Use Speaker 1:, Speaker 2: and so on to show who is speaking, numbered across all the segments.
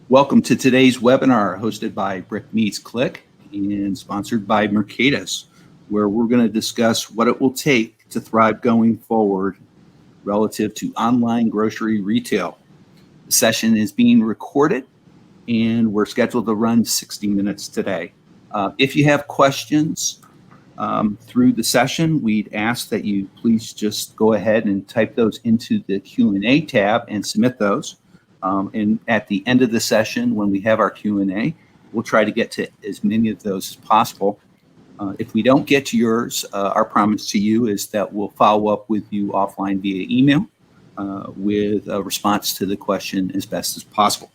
Speaker 1: Welcome to today's webinar hosted by Brick Meets Click and sponsored by Mercatus, where we're going to discuss what it will take to thrive going forward relative to online grocery retail. The session is being recorded and we're scheduled to run 60 minutes today. If you have questions through the session, we'd ask that you please just go ahead and type those into the Q&A tab and submit those. And at the end of the session, when we have our Q&A, we'll try to get to as many of those as possible. If we don't get to yours, our promise to you is that we'll follow up with you offline via email with a response to the question as best as possible.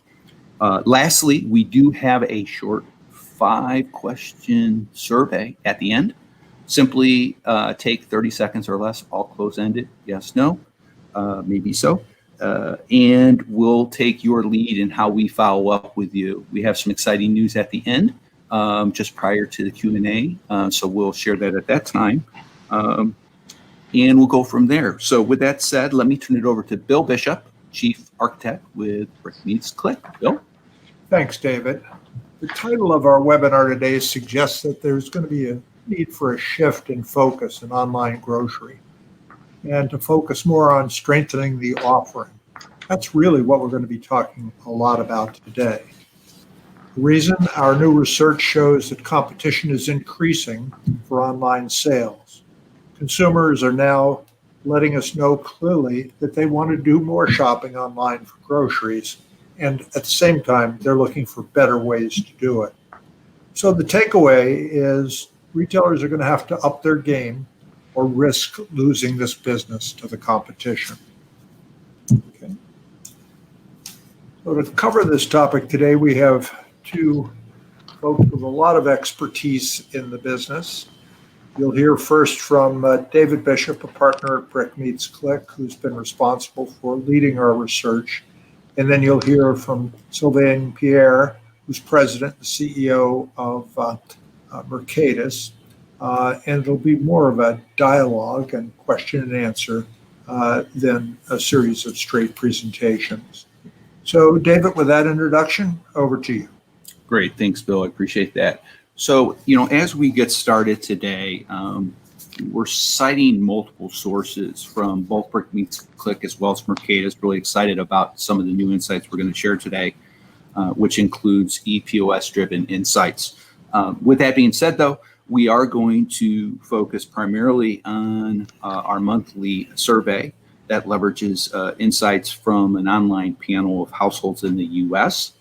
Speaker 1: Lastly, we do have a short 5-question survey at the end. Simply take 30 seconds or less, all close-ended, yes, no, maybe so. And we'll take your lead in how we follow up with you. We have some exciting news at the end, just prior to the Q&A, so we'll share that at that time, and we'll go from there. So with that said, let me turn it over to Bill Bishop, Chief Architect with Brick Meets Click. Bill?
Speaker 2: Thanks, David. The title of our webinar today suggests that there's going to be a need for a shift in focus in online grocery, and to focus more on strengthening the offering. That's really what we're going to be talking a lot about today. The reason, our new research shows that competition is increasing for online sales. Consumers are now letting us know clearly that they want to do more shopping online for groceries, and at the same time, they're looking for better ways to do it. So the takeaway is retailers are going to have to up their game or risk losing this business to the competition. Okay. So to cover this topic today, we have two folks with a lot of expertise in the business. You'll hear first from David Bishop, a partner at Brick Meets Click, who's been responsible for leading our research. And then you'll hear from Sylvain Pierre, who's president and CEO of Mercatus. And it'll be more of a dialogue and question and answer than a series of straight presentations. So David, with that introduction, over to you.
Speaker 1: Great, thanks, Bill, I appreciate that. So, as we get started today, we're citing multiple sources from both Brick Meets Click as well as Mercatus. Really excited about some of the new insights we're going to share today, which includes EPOS-driven insights. With that being said, though, we are going to focus primarily on our monthly survey that leverages insights from an online panel of households in the U.S.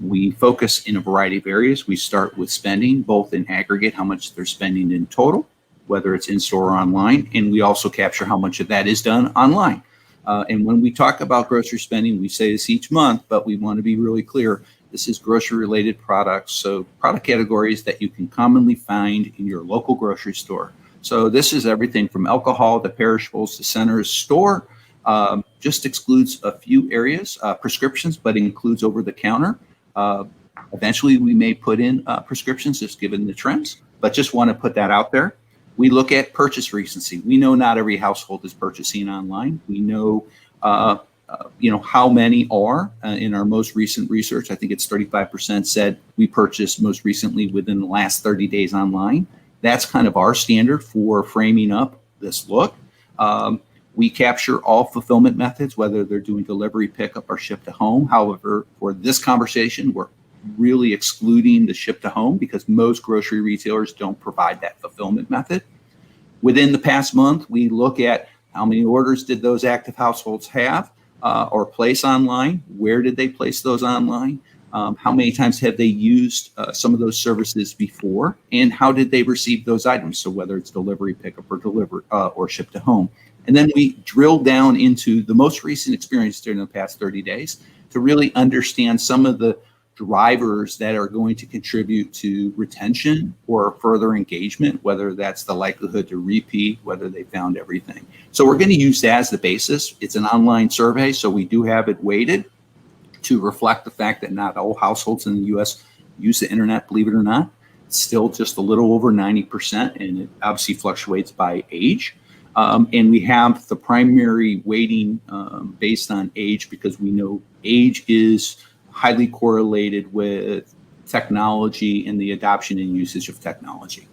Speaker 1: We focus in a variety of areas. We start with spending, both in aggregate, how much they're spending in total, whether it's in-store or online, and we also capture how much of that is done online. And when we talk about grocery spending, we say this each month, but we want to be really clear. This is grocery-related products, so product categories that you can commonly find in your local grocery store. So this is everything from alcohol to perishables to centers store. Just excludes a few areas, prescriptions, but includes over-the-counter. Eventually, we may put in prescriptions just given the trends, but just want to put that out there. We look at purchase recency. We know not every household is purchasing online. We know how many are in our most recent research. I think it's 35% said we purchased most recently within the last 30 days online. That's kind of our standard for framing up this look. We capture all fulfillment methods, whether they're doing delivery, pickup, or ship to home. However, for this conversation, we're really excluding the ship to home because most grocery retailers don't provide that fulfillment method. Within the past month, we look at how many orders did those active households have or place online? Where did they place those online? How many times have they used some of those services before? And how did they receive those items? So whether it's delivery, pickup, or ship to home. And then we drill down into the most recent experience during the past 30 days to really understand some of the drivers that are going to contribute to retention or further engagement, whether that's the likelihood to repeat, whether they found everything. So we're going to use that as the basis. It's an online survey, so we do have it weighted to reflect the fact that not all households in the U.S. use the internet, believe it or not. It's still just a little over 90%, and it obviously fluctuates by age. And we have the primary weighting based on age because we know age is highly correlated with technology and the adoption and usage of technology.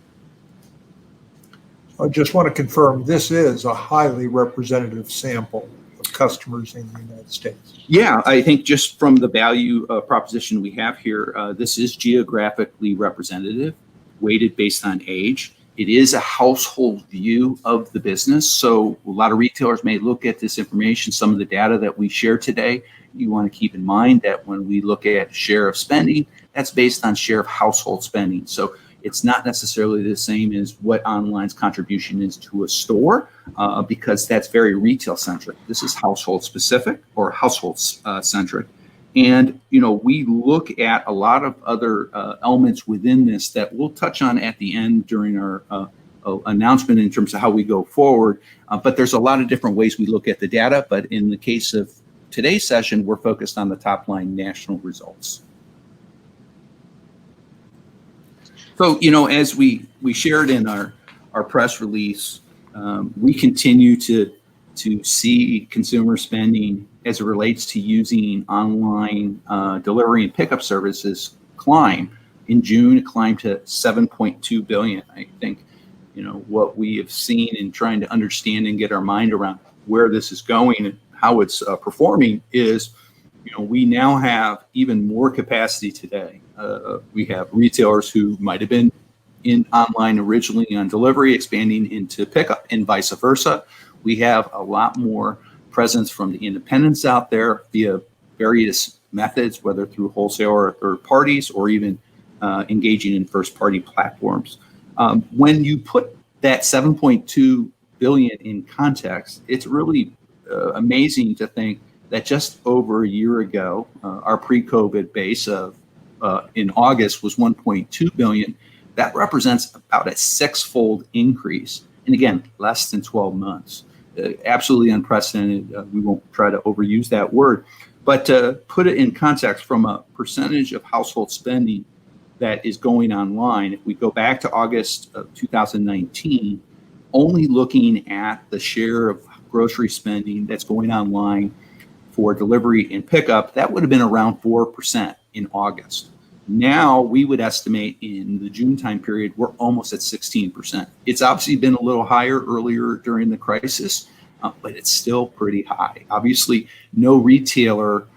Speaker 2: I just want to confirm this is a highly representative sample of customers in the United States.
Speaker 1: Yeah, I think just from the value proposition we have here, this is geographically representative, weighted based on age. It is a household view of the business. So a lot of retailers may look at this information, some of the data that we share today. You want to keep in mind that when we look at share of spending, that's based on share of household spending. So it's not necessarily the same as what online's contribution is to a store, because that's very retail centric. This is household specific or household centric. And, we look at a lot of other elements within this that we'll touch on at the end during our announcement in terms of how we go forward. But there's a lot of different ways we look at the data. But in the case of today's session, we're focused on the top line national results. So, as we shared in our press release, we continue to see consumer spending as it relates to using online delivery and pickup services climb. In June, it climbed to 7.2 billion. I think, what we have seen in trying to understand and get our mind around where this is going and how it's performing is, we now have even more capacity today. We have retailers who might have been in online originally on delivery, expanding into pickup and vice versa. We have a lot more presence from the independents out there via various methods, whether through wholesale or third parties, or even engaging in first party platforms. When you put that 7.2 billion in context, it's really amazing to think that just over a year ago, our pre-COVID base of in August was 1.2 billion. That represents about a six-fold increase. And again, less than 12 months. Absolutely unprecedented. We won't try to overuse that word. But to put it in context from a percentage of household spending that is going online, if we go back to August of 2019, only looking at the share of grocery spending that's going online for delivery and pickup, that would have been around 4% in August. Now we would estimate in the June time period, we're almost at 16%. It's obviously been a little higher earlier during the crisis, but it's still pretty high. Obviously, no retailer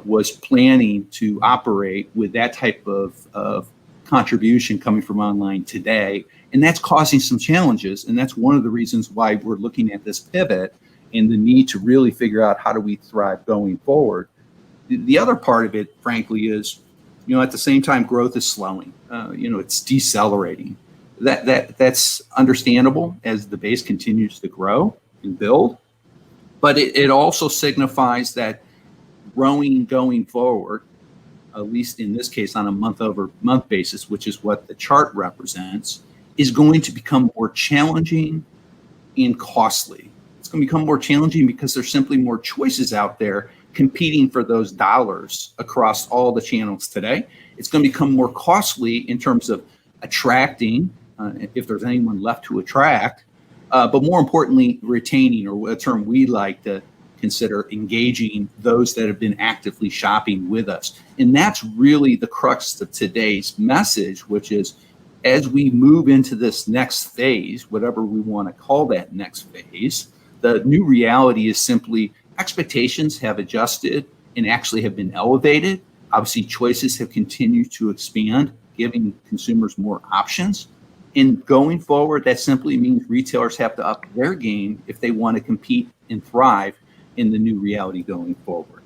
Speaker 1: was planning to operate with that type of contribution coming from online today. And that's causing some challenges. And that's one of the reasons why we're looking at this pivot and the need to really figure out how do we thrive going forward. The other part of it, frankly, is, at the same time, growth is slowing. It's decelerating. That's understandable as the base continues to grow and build. But it also signifies that growing going forward, at least in this case on a month-over-month basis, which is what the chart represents, is going to become more challenging and costly. It's going to become more challenging because there's simply more choices out there competing for those dollars across all the channels today. It's going to become more costly in terms of attracting, if there's anyone left to attract, but more importantly, retaining, or a term we like to consider, engaging those that have been actively shopping with us. And that's really the crux of today's message, which is as we move into this next phase, whatever we want to call that next phase, the new reality is simply expectations have adjusted and actually have been elevated. Obviously, choices have continued to expand, giving consumers more options. And going forward, that simply means retailers have to up their game if they want to compete and thrive in the new reality going forward.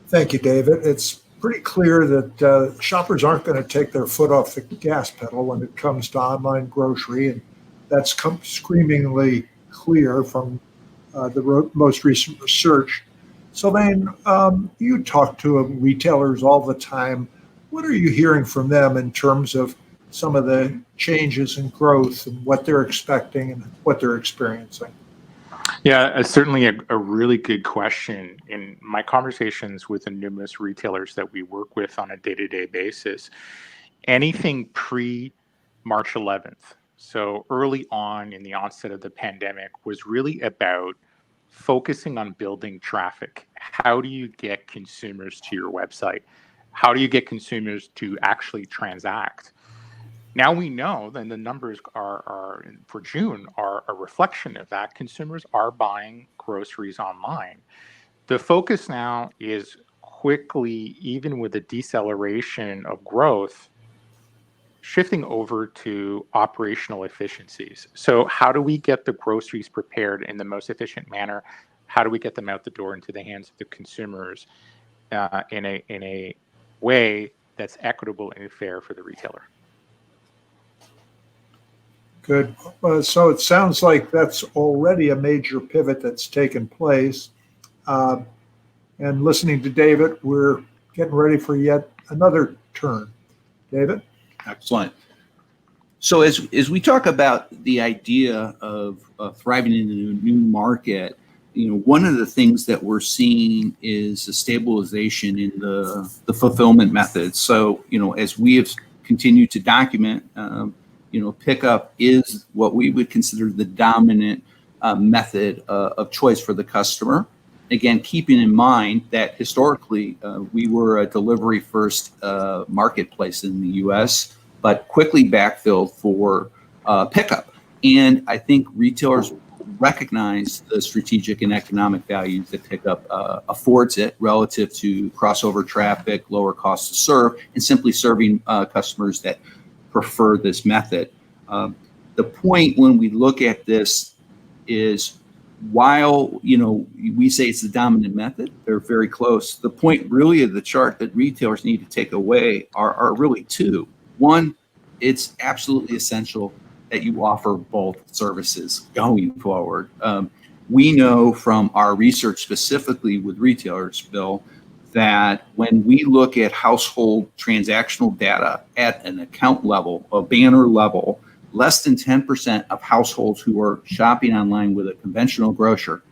Speaker 2: Thank you, David. It's pretty clear that shoppers aren't going to take their foot off the gas pedal when it comes to online grocery, and that's screamingly clear from the most recent research. Sylvain, you talk to retailers all the time. What are you hearing from them in terms of some of the changes in growth and what they're expecting and what they're experiencing?
Speaker 3: Yeah, certainly a really good question. In my conversations with the numerous retailers that we work with on a day-to-day basis, anything pre-March 11th, so early on in the onset of the pandemic, was really about focusing on building traffic. how do you get consumers to your website? How do you get consumers to actually transact? Now we know that the numbers are for June are a reflection of that. Consumers are buying groceries online. The focus now is quickly, even with the deceleration of growth, shifting over to operational efficiencies. So how do we get the groceries prepared in the most efficient manner? How do we get them out the door into the hands of the consumers in a way that's equitable and fair for the retailer?
Speaker 2: Good. So it sounds like that's already a major pivot that's taken place. And listening to David, we're getting ready for yet another turn. David?
Speaker 1: Excellent. So as we talk about the idea of thriving in a new market, one of the things that we're seeing is a stabilization in the fulfillment methods. So, as we have continued to document, pickup is what we would consider the dominant method of choice for the customer. Again, keeping in mind that historically we were a delivery first marketplace in the U.S., but quickly backfilled for pickup. And I think retailers recognize the strategic and economic values that pickup affords it relative to crossover traffic, lower cost to serve, and simply serving customers that prefer this method. The point when we look at this is while we say it's the dominant method, they're very close. The point really of the chart that retailers need to take away are really two. One, it's absolutely essential that you offer both services going forward. We know from our research specifically with retailers, Bill, that when we look at household transactional data at an account level, a banner level, less than 10% of households who are shopping online with a conventional grocer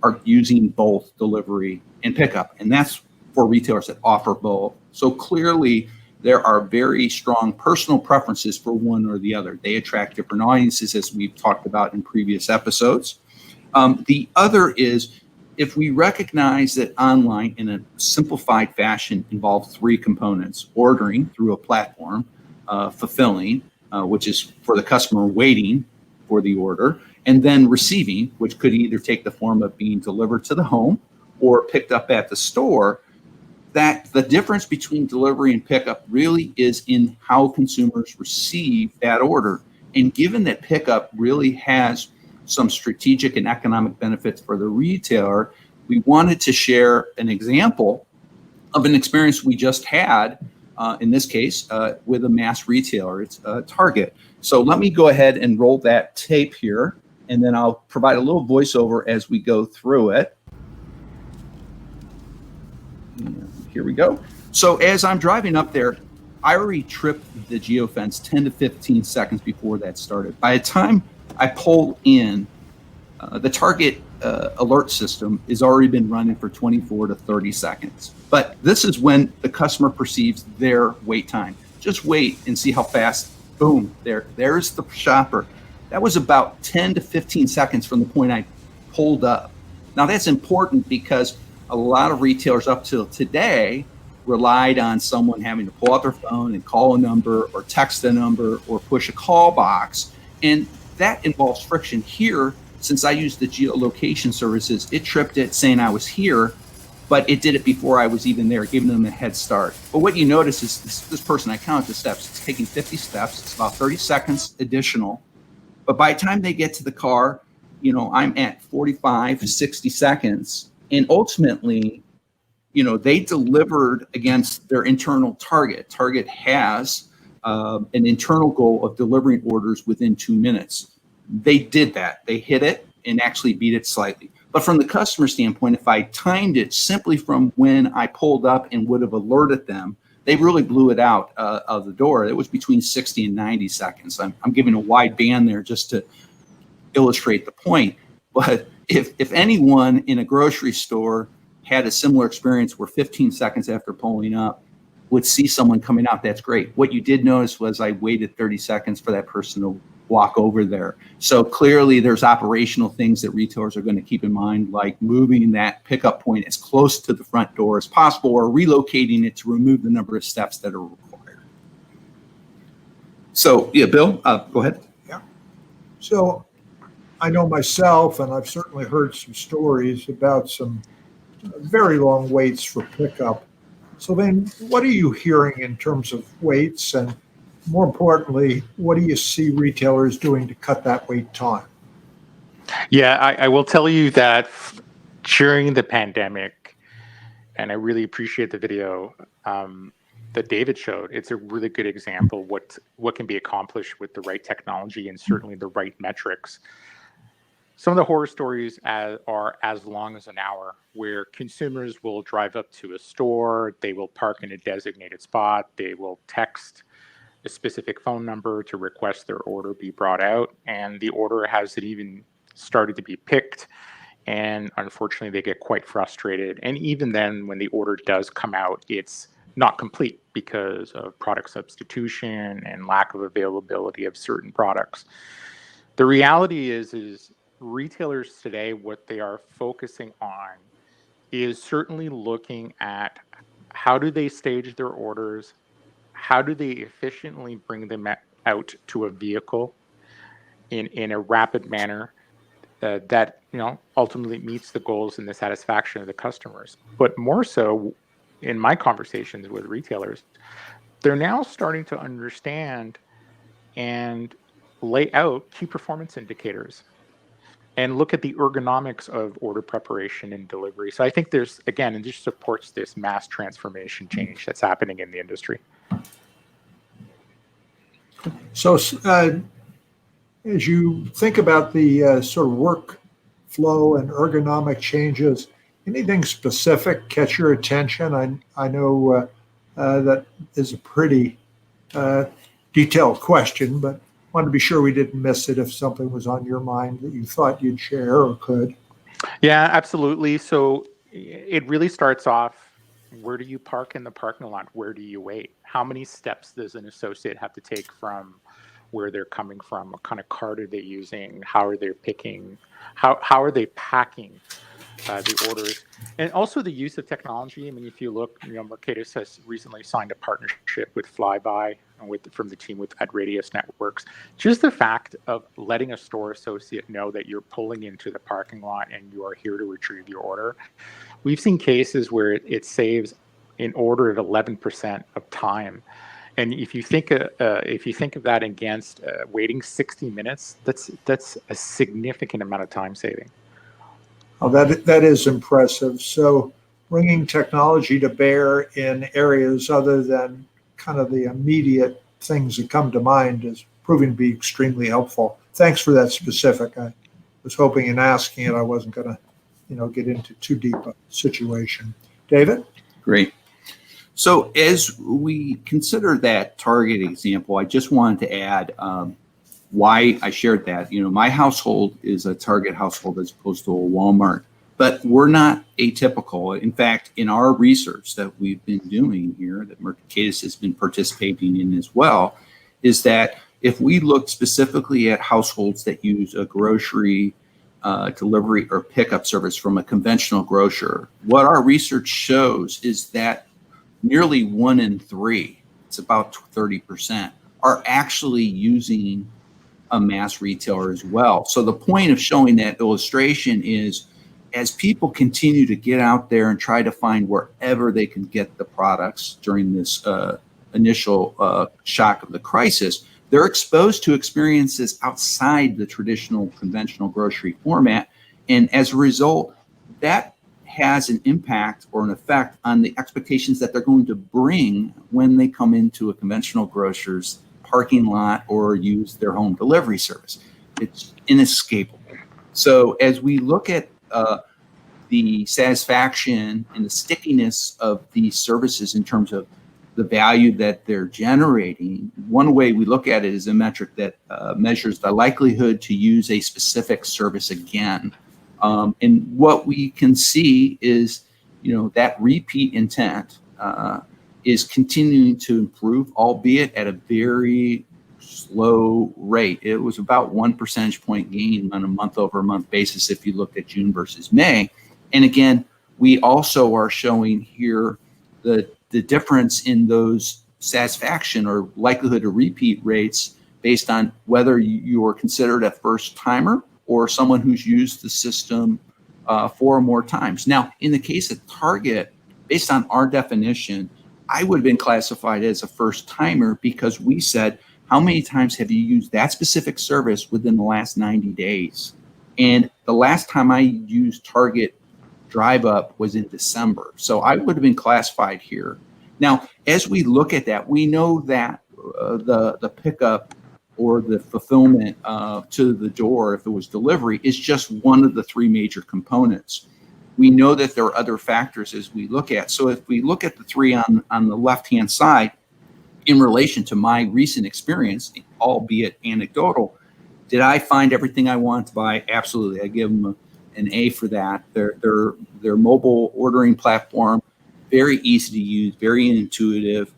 Speaker 1: are using both delivery and pickup. And that's for retailers that offer both. So clearly, there are very strong personal preferences for one or the other. They attract different audiences, as we've talked about in previous episodes. The other is, if we recognize that online in a simplified fashion involves three components: ordering through a platform, fulfilling, which is for the customer waiting for the order, and then receiving, which could either take the form of being delivered to the home or picked up at the store, that the difference between delivery and pickup really is in how consumers receive that order. And given that pickup really has some strategic and economic benefits for the retailer, we wanted to share an example of an experience we just had, in this case, with a mass retailer. It's Target. So let me go ahead and roll that tape here, and then I'll provide a little voiceover as we go through it. Here we go. So as I'm driving up there, I already tripped the geofence 10 to 15 seconds before that started. By the time I pull in, the Target alert system has already been running for 24 to 30 seconds. But this is when the customer perceives their wait time. Just wait and see how fast, boom, there's the shopper. That was about 10 to 15 seconds from the point I pulled up. Now that's important because a lot of retailers up till today relied on someone having to pull out their phone and call a number or text a number or push a call box. And that involves friction. Here, since I used the geolocation services, it tripped it saying I was here, but it did it before I was even there, giving them a head start. But what you notice is this person, I counted the steps, it's taking 50 steps, it's about 30 seconds additional. But by the time they get to the car, I'm at 45 to 60 seconds. And ultimately, they delivered against their internal target. Target has an internal goal of delivering orders within 2 minutes. They did that. They hit it and actually beat it slightly. But from the customer standpoint, if I timed it simply from when I pulled up and would have alerted them, they really blew it out of the door. It was between 60 and 90 seconds. I'm giving a wide band there just to illustrate the point. But if anyone in a grocery store had a similar experience where 15 seconds after pulling up would see someone coming out, that's great. What you did notice was I waited 30 seconds for that person to walk over there. So clearly there's operational things that retailers are going to keep in mind, like moving that pickup point as close to the front door as possible, or relocating it to remove the number of steps that are required. So yeah, Bill, go ahead.
Speaker 2: Yeah. So I know myself, and I've certainly heard some stories about some very long waits for pickup. So then what are you hearing in terms of waits, and more importantly, what do you see retailers doing to cut that wait time?
Speaker 3: Yeah, I will tell you that during the pandemic, and I really appreciate the video that David showed. It's a really good example of what can be accomplished with the right technology and certainly the right metrics. Some of the horror stories are as long as an hour, where consumers will drive up to a store, they will park in a designated spot, they will text a specific phone number to request their order be brought out, and the order hasn't even started to be picked. And unfortunately, they get quite frustrated. And even then, when the order does come out, it's not complete because of product substitution and lack of availability of certain products. The reality is retailers today, what they are focusing on is certainly looking at how do they stage their orders, how do they efficiently bring them out to a vehicle in a rapid manner that ultimately meets the goals and the satisfaction of the customers. But more so, in my conversations with retailers, they're now starting to understand and lay out key performance indicators and look at the ergonomics of order preparation and delivery. So I think there's, again, and just supports this mass transformation change that's happening in the industry.
Speaker 2: So as you think about the sort of workflow and ergonomic changes, anything specific catch your attention? I know that is a pretty detailed question, but wanted to be sure we didn't miss it if something was on your mind that you thought you'd share or could.
Speaker 3: Yeah, absolutely. So it really starts off, where do you park in the parking lot? Where do you wait? How many steps does an associate have to take from where they're coming from? What kind of cart are they using? How are they picking? How are they packing the orders? And also the use of technology. I mean, if you look, Mercatus has recently signed a partnership with Flyby from the team at Radius Networks. Just the fact of letting a store associate know that you're pulling into the parking lot and you are here to retrieve your order. We've seen cases where it saves an order of 11% of time. And if you think of that against waiting 60 minutes, that's a significant amount of time saving.
Speaker 2: Oh, that is impressive. So bringing technology to bear in areas other than kind of the immediate things that come to mind is proving to be extremely helpful. Thanks for that specific. I was hoping in asking it, I wasn't going to, get into too deep a situation. David?
Speaker 1: Great. So as we consider that Target example, I just wanted to add why I shared that. My household is a Target household as opposed to a Walmart, but we're not atypical. In fact, in our research that we've been doing here, that Mercatus has been participating in as well, is that if we look specifically at households that use a grocery delivery or pickup service from a conventional grocer, what our research shows is that nearly 1 in 3, it's about 30%, are actually using a mass retailer as well. So the point of showing that illustration is, as people continue to get out there and try to find wherever they can get the products during this initial shock of the crisis, they're exposed to experiences outside the traditional conventional grocery format. And as a result, that has an impact or an effect on the expectations that they're going to bring when they come into a conventional grocer's parking lot or use their home delivery service. It's inescapable. So as we look at the satisfaction and the stickiness of these services in terms of the value that they're generating, one way we look at it is a metric that measures the likelihood to use a specific service again. And what we can see is, that repeat intent is continuing to improve, albeit at a very slow rate. It was about 1 percentage point gain on a month-over-month basis if you looked at June versus May. And again, we also are showing here the difference in those satisfaction or likelihood to repeat rates based on whether you are considered a first timer or someone who's used the system 4 or more times. Now, in the case of Target, based on our definition, I would have been classified as a first timer because we said, how many times have you used that specific service within the last 90 days? And the last time I used Target Drive Up was in December. So I would have been classified here. Now, as we look at that, we know that the pickup or the fulfillment to the door, if it was delivery, is just one of the 3 major components. We know that there are other factors as we look at. So if we look at the 3 on the left-hand side, in relation to my recent experience, albeit anecdotal, did I find everything I wanted to buy? Absolutely. I give them an A for that. Their mobile ordering platform, very easy to use, very intuitive.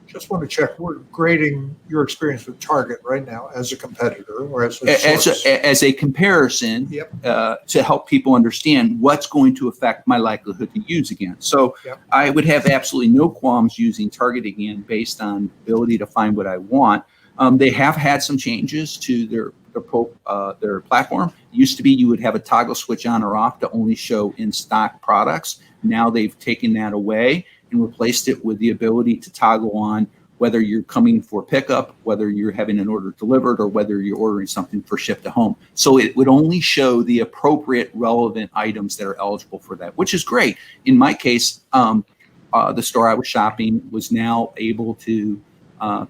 Speaker 2: Just want to check, we're grading your experience with Target right now as a competitor or as a source.
Speaker 1: As a comparison.
Speaker 2: Yep.
Speaker 1: To help people understand what's going to affect my likelihood to use again. So
Speaker 2: Yep.
Speaker 1: I would have absolutely no qualms using Target again based on ability to find what I want. They have had some changes to their platform. It used to be you would have a toggle switch on or off to only show in-stock products. Now they've taken that away and replaced it with the ability to toggle on whether you're coming for pickup, whether you're having an order delivered, or whether you're ordering something for ship to home. So it would only show the appropriate relevant items that are eligible for that, which is great. In my case, the store I was shopping was now able to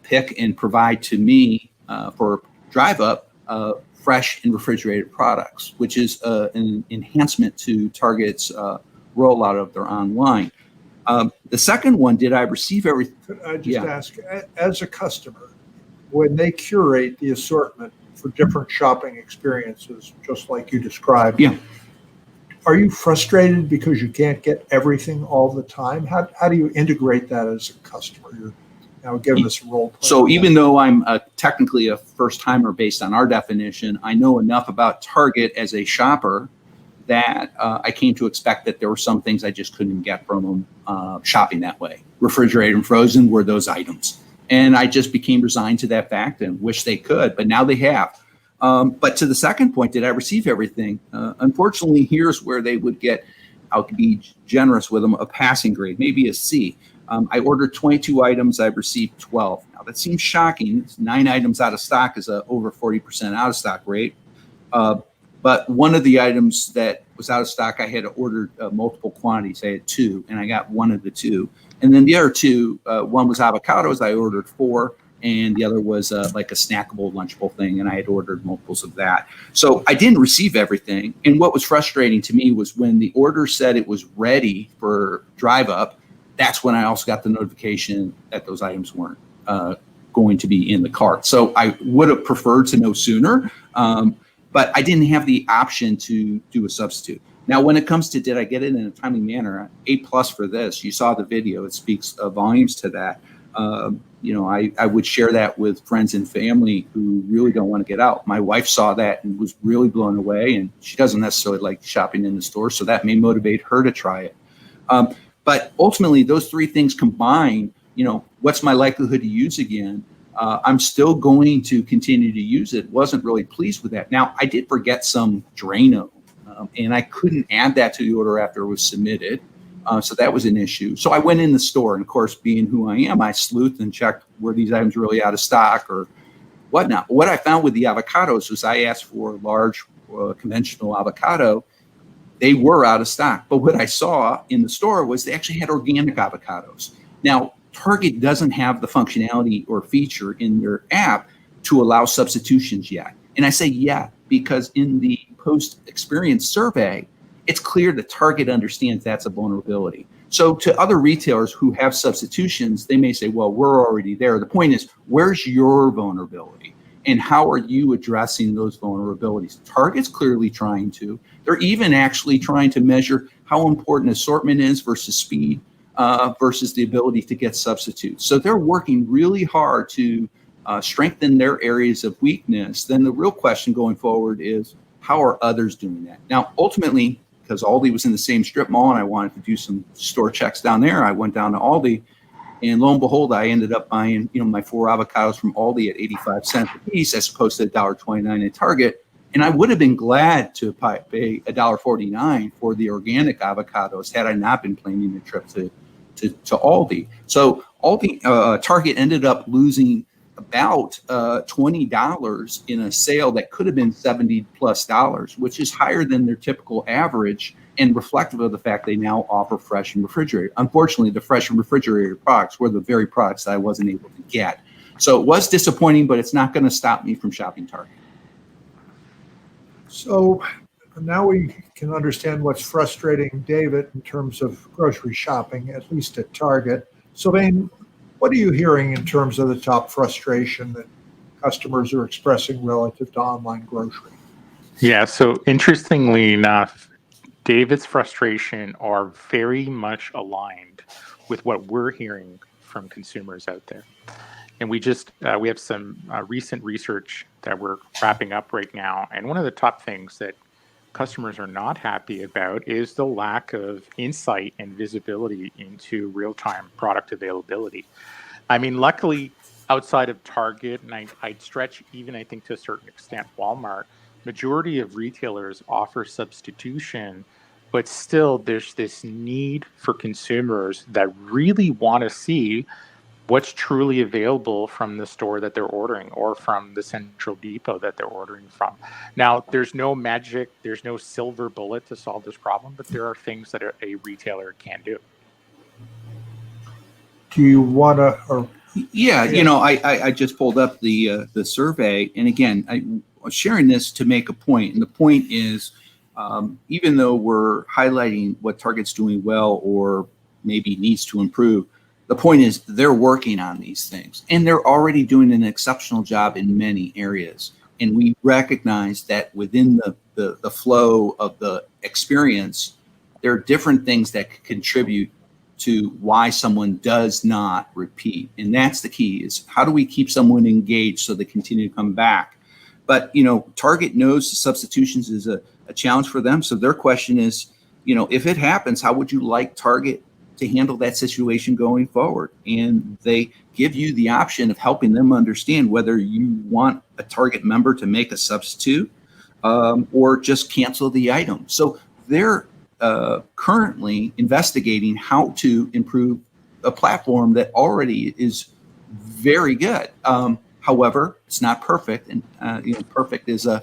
Speaker 1: pick and provide to me for Drive Up fresh and refrigerated products, which is an enhancement to Target's rollout of their online. The second one, did I receive everything?
Speaker 2: Could I just ask, as a customer, when they curate the assortment for different shopping experiences, just like you described, are you frustrated because you can't get everything all the time? How do you integrate that as a customer? You're now giving us a role play.
Speaker 1: So even though I'm technically a first timer based on our definition, I know enough about Target as a shopper that I came to expect that there were some things I just couldn't get from them shopping that way. Refrigerated and frozen were those items. And I just became resigned to that fact and wish they could, but now they have. But to the second point, did I receive everything? Unfortunately, here's where they would get, I'll be generous with them, a passing grade, maybe a C. I ordered 22 items, I received 12. Now that seems shocking. 9 items out of stock is a over 40% out of stock rate. But one of the items that was out of stock, I had ordered multiple quantities. I had 2, and I got 1 of the 2. And then the other 2, one was avocados. I ordered 4, and the other was like a snackable, lunchable thing, and I had ordered multiples of that. So I didn't receive everything. And what was frustrating to me was when the order said it was ready for Drive Up, that's when I also got the notification that those items weren't going to be in the cart. So I would have preferred to know sooner. But I didn't have the option to do a substitute. Now, when it comes to did I get it in a timely manner, A+ for this. You saw the video; it speaks volumes to that. I would share that with friends and family who really don't want to get out. My wife saw that and was really blown away, and she doesn't necessarily like shopping in the store, so that may motivate her to try it. But ultimately, those 3 things combined, what's my likelihood to use again? I'm still going to continue to use it. Wasn't really pleased with that. Now, I did forget some Drano, and I couldn't add that to the order after it was submitted. So that was an issue. So I went in the store, and of course, being who I am, I sleuthed and checked were these items really out of stock or whatnot. What I found with the avocados was I asked for a large conventional avocado. They were out of stock. But what I saw in the store was they actually had organic avocados. Now, Target doesn't have the functionality or feature in their app to allow substitutions yet. And I say yet because in the post-experience survey, it's clear that Target understands that's a vulnerability. So to other retailers who have substitutions, they may say, well, we're already there. The point is, where's your vulnerability? And how are you addressing those vulnerabilities? Target's clearly trying to. They're even actually trying to measure how important assortment is versus speed. Versus the ability to get substitutes. So they're working really hard to strengthen their areas of weakness, then the real question going forward is, how are others doing that? Now, ultimately, because Aldi was in the same strip mall and I wanted to do some store checks down there, I went down to Aldi, and lo and behold, I ended up buying, my 4 avocados from Aldi at 85 cents a piece as opposed to $1.29 at Target. And I would have been glad to pay $1.49 for the organic avocados had I not been planning the trip to Aldi. So Target ended up losing about $20 in a sale that could have been $70+, which is higher than their typical average and reflective of the fact they now offer fresh and refrigerated. Unfortunately, the fresh and refrigerated products were the very products that I wasn't able to get. So it was disappointing, but it's not going to stop me from shopping Target.
Speaker 2: So now we can understand what's frustrating David in terms of grocery shopping, at least at Target. Sylvain, what are you hearing in terms of the top frustration that customers are expressing relative to online grocery?
Speaker 3: Yeah, so interestingly enough, David's frustration are very much aligned with what we're hearing from consumers out there. And we have some recent research that we're wrapping up right now. And one of the top things that customers are not happy about is the lack of insight and visibility into real-time product availability. I mean, luckily, outside of Target, and I'd stretch even, I think, to a certain extent, Walmart, majority of retailers offer substitution, but still there's this need for consumers that really want to see what's truly available from the store that they're ordering or from the central depot that they're ordering from. Now, there's no magic, there's no silver bullet to solve this problem, but there are things that a retailer can do.
Speaker 2: Do you want to?
Speaker 1: Yeah, I just pulled up the survey, and again, I was sharing this to make a point, and the point is, even though we're highlighting what Target's doing well or maybe needs to improve, the point is they're working on these things, and they're already doing an exceptional job in many areas. And we recognize that within the flow of the experience, there are different things that could contribute to why someone does not repeat. And that's the key, is how do we keep someone engaged so they continue to come back? But, Target knows the substitutions is a challenge for them. So their question is, if it happens, how would you like Target to handle that situation going forward? And they give you the option of helping them understand whether you want a Target member to make a substitute or just cancel the item. So they're currently investigating how to improve a platform that already is very good. However, it's not perfect, and perfect is an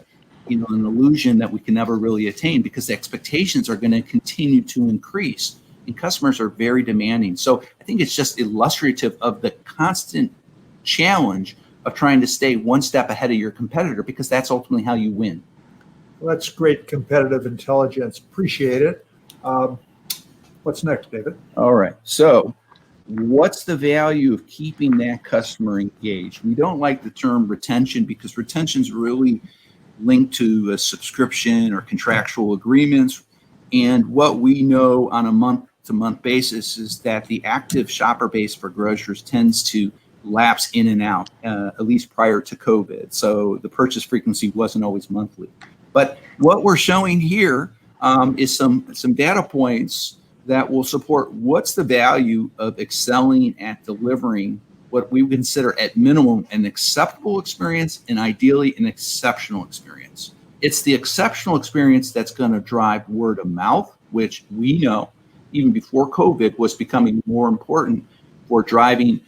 Speaker 1: illusion that we can never really attain, because the expectations are going to continue to increase, and customers are very demanding. So I think it's just illustrative of the constant challenge of trying to stay one step ahead of your competitor, because that's ultimately how you win.
Speaker 2: Well, that's great competitive intelligence. Appreciate it. What's next, David?
Speaker 1: All right. So what's the value of keeping that customer engaged? We don't like the term retention, because retention is really linked to a subscription or contractual agreements. And what we know on a month-to-month basis is that the active shopper base for grocers tends to lapse in and out, at least prior to COVID. So the purchase frequency wasn't always monthly. But what we're showing here is some data points that will support what's the value of excelling at delivering what we consider at minimum an acceptable experience, and ideally an exceptional experience. It's the exceptional experience that's going to drive word of mouth, which we know even before COVID was becoming more important for driving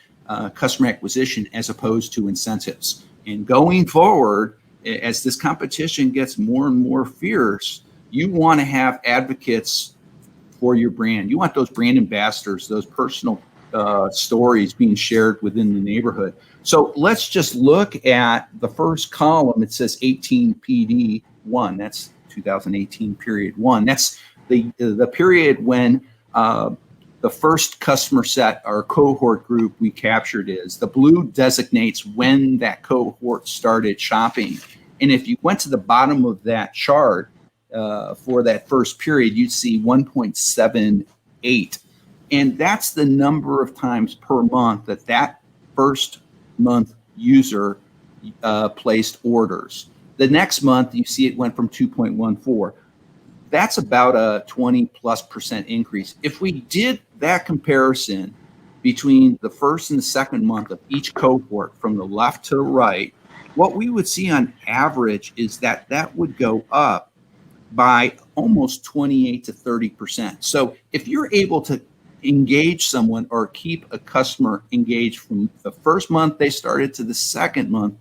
Speaker 1: customer acquisition as opposed to incentives. And going forward, as this competition gets more and more fierce, you want to have advocates for your brand. You want those brand ambassadors, those personal stories being shared within the neighborhood. So let's just look at the first column. It says 18 PD1. That's 2018 period 1. That's the period when the first customer set or cohort group we captured is. The blue designates when that cohort started shopping. And if you went to the bottom of that chart for that first period, you'd see 1.78. And that's the number of times per month that first month user placed orders. The next month, you see it went from 2.14. That's about a 20+% increase. If we did that comparison between the first and the second month of each cohort from the left to the right, what we would see on average is that that would go up by almost 28 to 30%. So if you're able to engage someone or keep a customer engaged from the first month they started to the second month,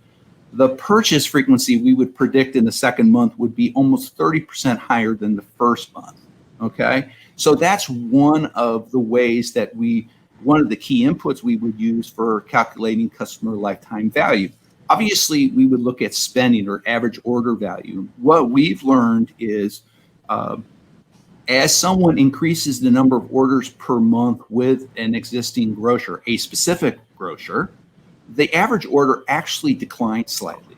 Speaker 1: the purchase frequency we would predict in the second month would be almost 30% higher than the first month. Okay, so that's one of the ways that one of the key inputs we would use for calculating customer lifetime value. Obviously, we would look at spending or average order value. What we've learned is as someone increases the number of orders per month with an existing grocer, a specific grocer, the average order actually declines slightly.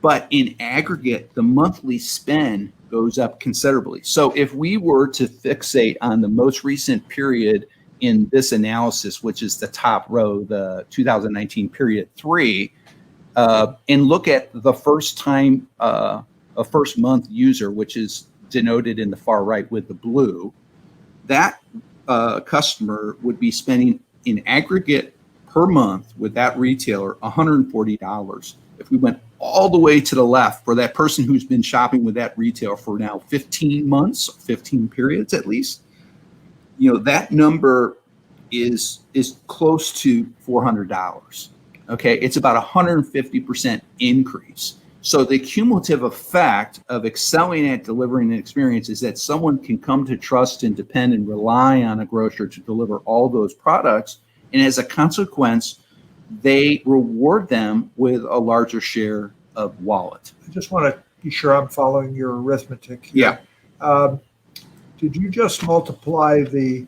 Speaker 1: But in aggregate, the monthly spend goes up considerably. So if we were to fixate on the most recent period in this analysis, which is the top row, the 2019 period 3, and look at the first time, a first month user, which is denoted in the far right with the blue, that customer would be spending in aggregate per month with that retailer $140. If we went all the way to the left for that person who's been shopping with that retailer for now 15 months, 15 periods at least, that number is close to $400. Okay, it's about 150% increase. So the cumulative effect of excelling at delivering an experience is that someone can come to trust and depend and rely on a grocer to deliver all those products. And as a consequence, they reward them with a larger share of wallet.
Speaker 2: I just want to be sure I'm following your arithmetic here.
Speaker 1: Yeah.
Speaker 2: Did you just multiply the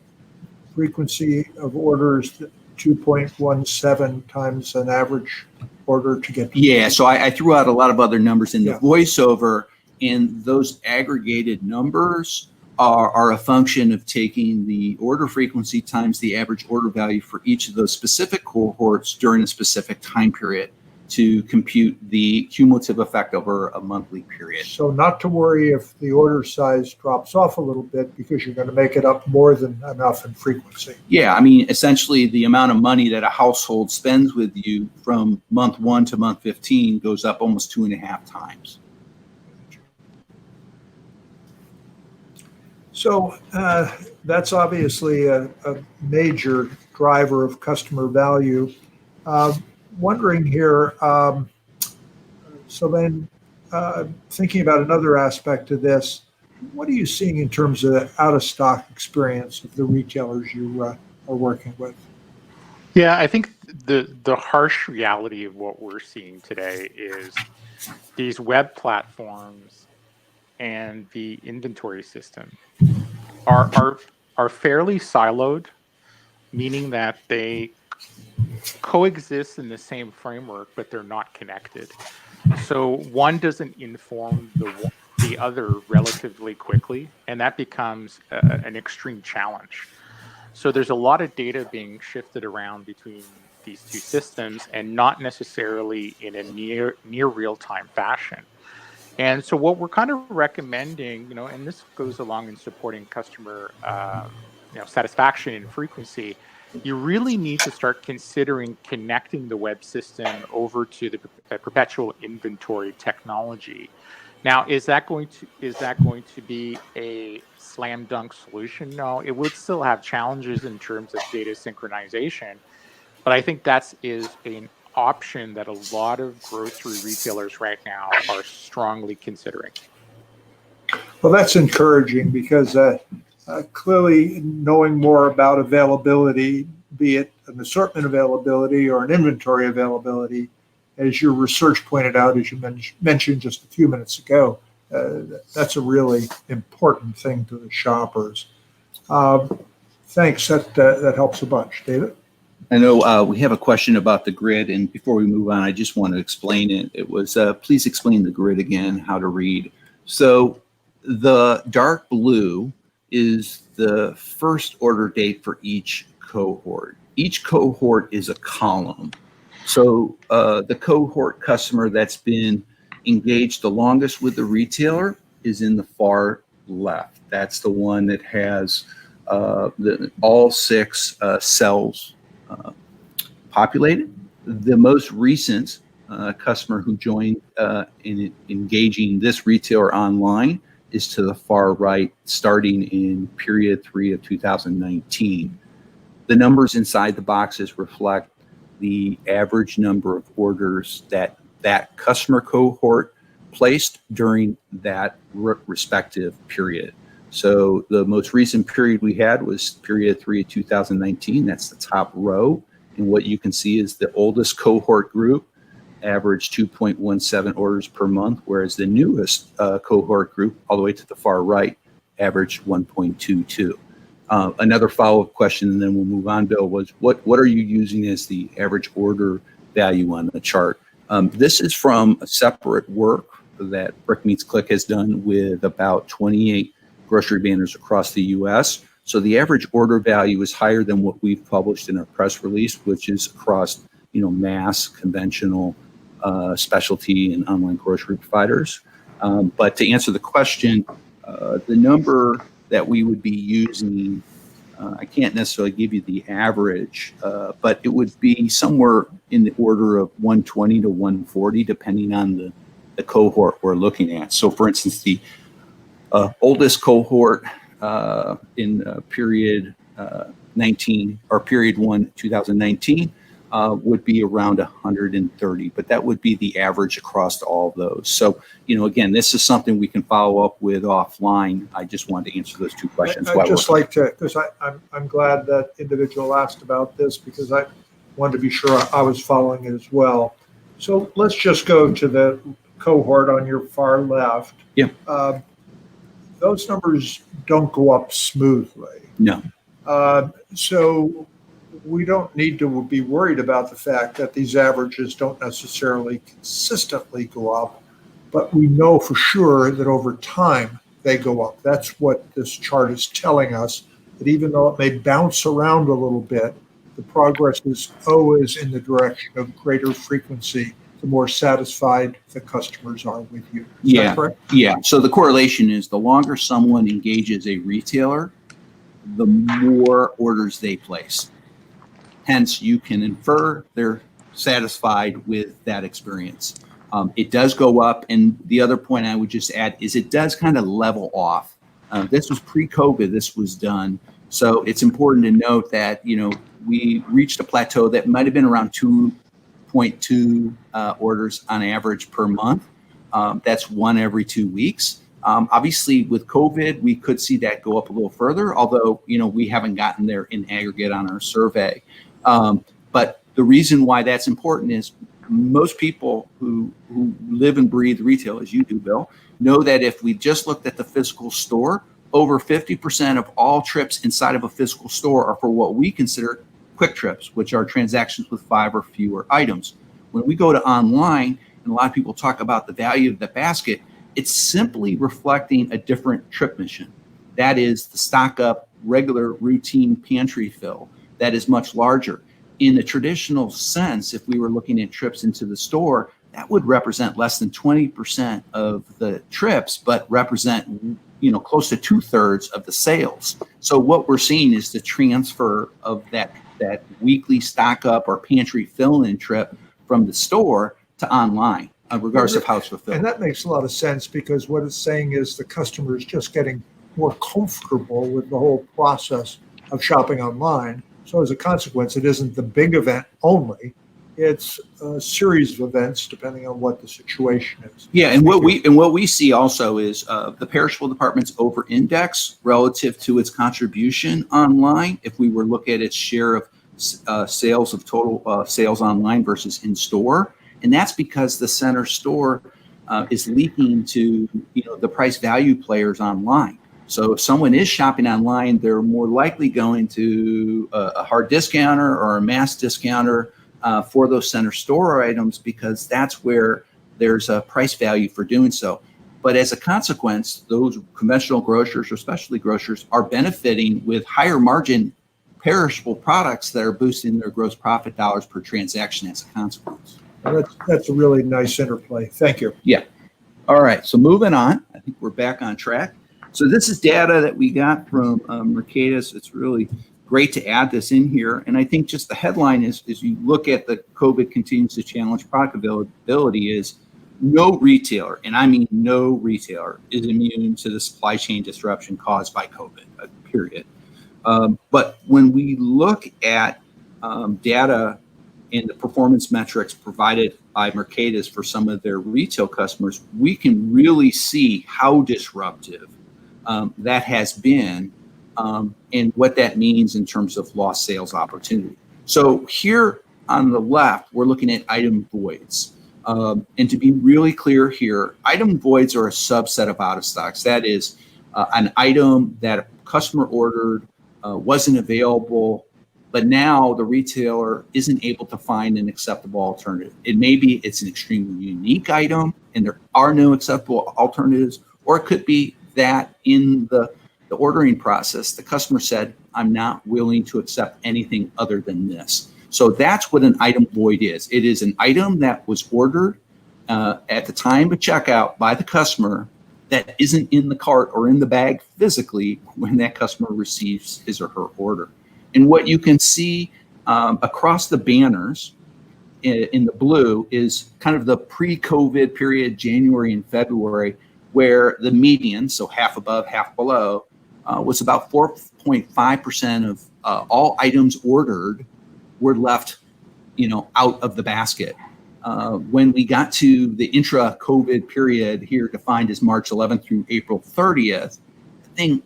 Speaker 2: frequency of orders 2.17 times an average order to get?
Speaker 1: Yeah, so I threw out a lot of other numbers in the
Speaker 2: Yeah.
Speaker 1: voiceover, and those aggregated numbers are a function of taking the order frequency times the average order value for each of those specific cohorts during a specific time period to compute the cumulative effect over a monthly period.
Speaker 2: So not to worry if the order size drops off a little bit, because you're going to make it up more than enough in frequency.
Speaker 1: Yeah, I mean, essentially the amount of money that a household spends with you from month 1 to month 15 goes up almost 2.5 times.
Speaker 2: So that's obviously a major driver of customer value. Wondering here, so then thinking about another aspect of this, what are you seeing in terms of the out-of-stock experience of the retailers you are working with?
Speaker 3: Yeah, I think the harsh reality of what we're seeing today is these web platforms and the inventory system are fairly siloed, meaning that they coexist in the same framework, but they're not connected. So one doesn't inform the other relatively quickly, and that becomes an extreme challenge. So there's a lot of data being shifted around between these two systems, and not necessarily in a near real-time fashion. And so what we're kind of recommending, and this goes along in supporting customer satisfaction and frequency, you really need to start considering connecting the web system over to the perpetual inventory technology. Now, is that going to be a slam dunk solution? No, it would still have challenges in terms of data synchronization, but I think that is an option that a lot of grocery retailers right now are strongly considering.
Speaker 2: Well, that's encouraging, because clearly knowing more about availability, be it an assortment availability or an inventory availability, as your research pointed out, as you mentioned just a few minutes ago, that's a really important thing to the shoppers. Thanks, that helps a bunch. David?
Speaker 1: I know we have a question about the grid, and before we move on, I just want to explain it. It was, please explain the grid again, how to read. So the dark blue is the first order date for each cohort. Each cohort is a column. So the cohort customer that's been engaged the longest with the retailer is in the far left. That's the one that has all 6 cells populated. The most recent customer who joined in engaging this retailer online is to the far right, starting in period 3 of 2019. The numbers inside the boxes reflect the average number of orders that that customer cohort placed during that respective period. So the most recent period we had was period 3 of 2019. That's the top row. And what you can see is the oldest cohort group averaged 2.17 orders per month, whereas the newest cohort group, all the way to the far right, averaged 1.22. Another follow-up question, and then we'll move on, Bill, was what are you using as the average order value on the chart? This is from a separate work that Brick Meets Click has done with about 28 grocery banners across the U.S. So the average order value is higher than what we've published in our press release, which is across, mass, conventional, specialty, and online grocery providers. But to answer the question, the number that we would be using, I can't necessarily give you the average, but it would be somewhere in the order of 120 to 140, depending on the cohort we're looking at. So for instance, the oldest cohort in period 19 or period 1, 2019, would be around 130, but that would be the average across all of those. So, again, this is something we can follow up with offline. I just wanted to answer those 2 questions.
Speaker 2: I'd just like to, because I'm glad that individual asked about this, because I wanted to be sure I was following it as well. So let's just go to the cohort on your far left.
Speaker 1: Yeah.
Speaker 2: Those numbers don't go up smoothly.
Speaker 1: No.
Speaker 2: So we don't need to be worried about the fact that these averages don't necessarily consistently go up, but we know for sure that over time they go up. That's what this chart is telling us, that even though it may bounce around a little bit, the progress is always in the direction of greater frequency, the more satisfied the customers are with you. Is that correct?
Speaker 1: Yeah. So the correlation is the longer someone engages a retailer, the more orders they place. Hence, you can infer they're satisfied with that experience. It does go up. And the other point I would just add is it does kind of level off. This was pre-COVID, this was done. So it's important to note that, we reached a plateau that might have been around 2.2 orders on average per month. That's 1 every 2 weeks. Obviously, with COVID, we could see that go up a little further, although, we haven't gotten there in aggregate on our survey. But the reason why that's important is most people who live and breathe retail, as you do, Bill, know that if we just looked at the physical store, over 50% of all trips inside of a physical store are for what we consider quick trips, which are transactions with 5 or fewer items. When we go to online, and a lot of people talk about the value of the basket, it's simply reflecting a different trip mission. That is the stock up, regular routine pantry fill. That is much larger. In the traditional sense, if we were looking at trips into the store, that would represent less than 20% of the trips, but represent, close to 2/3 of the sales. So what we're seeing is the transfer of that weekly stock up or pantry fill-in trip from the store to online, regardless of how it's fulfilled.
Speaker 2: And that makes a lot of sense, because what it's saying is the customer is just getting more comfortable with the whole process of shopping online. So as a consequence, it isn't the big event only. It's a series of events depending on what the situation is.
Speaker 1: Yeah, and what we see also is the perishable department's over-index relative to its contribution online. If we were look at its share of sales of total sales online versus in store, and that's because the center store is leaking to the price value players online. So if someone is shopping online, they're more likely going to a hard discounter or a mass discounter for those center store items, because that's where there's a price value for doing so. But as a consequence, those conventional grocers or specialty grocers are benefiting with higher margin perishable products that are boosting their gross profit dollars per transaction as a consequence.
Speaker 2: That's a really nice interplay. Thank you.
Speaker 1: Yeah. All right. So moving on, I think we're back on track. So this is data that we got from Mercatus. It's really great to add this in here. And I think just the headline is you look at the COVID continues to challenge product availability is no retailer, and I mean no retailer, is immune to the supply chain disruption caused by COVID, period. But when we look at data and the performance metrics provided by Mercatus for some of their retail customers, we can really see how disruptive that has been and what that means in terms of lost sales opportunity. So here on the left, we're looking at item voids. And to be really clear here, item voids are a subset of out of stocks. That is an item that a customer ordered, wasn't available, but now the retailer isn't able to find an acceptable alternative. It may be it's an extremely unique item and there are no acceptable alternatives, or it could be that in the ordering process, the customer said, I'm not willing to accept anything other than this. So that's what an item void is. It is an item that was ordered at the time of checkout by the customer that isn't in the cart or in the bag physically when that customer receives his or her order. And what you can see across the banners in the blue is kind of the pre-COVID period, January and February, where the median, so half above, half below, was about 4.5% of all items ordered were left, out of the basket. When we got to the intra-COVID period here defined as March 11th through April 30th, the thing,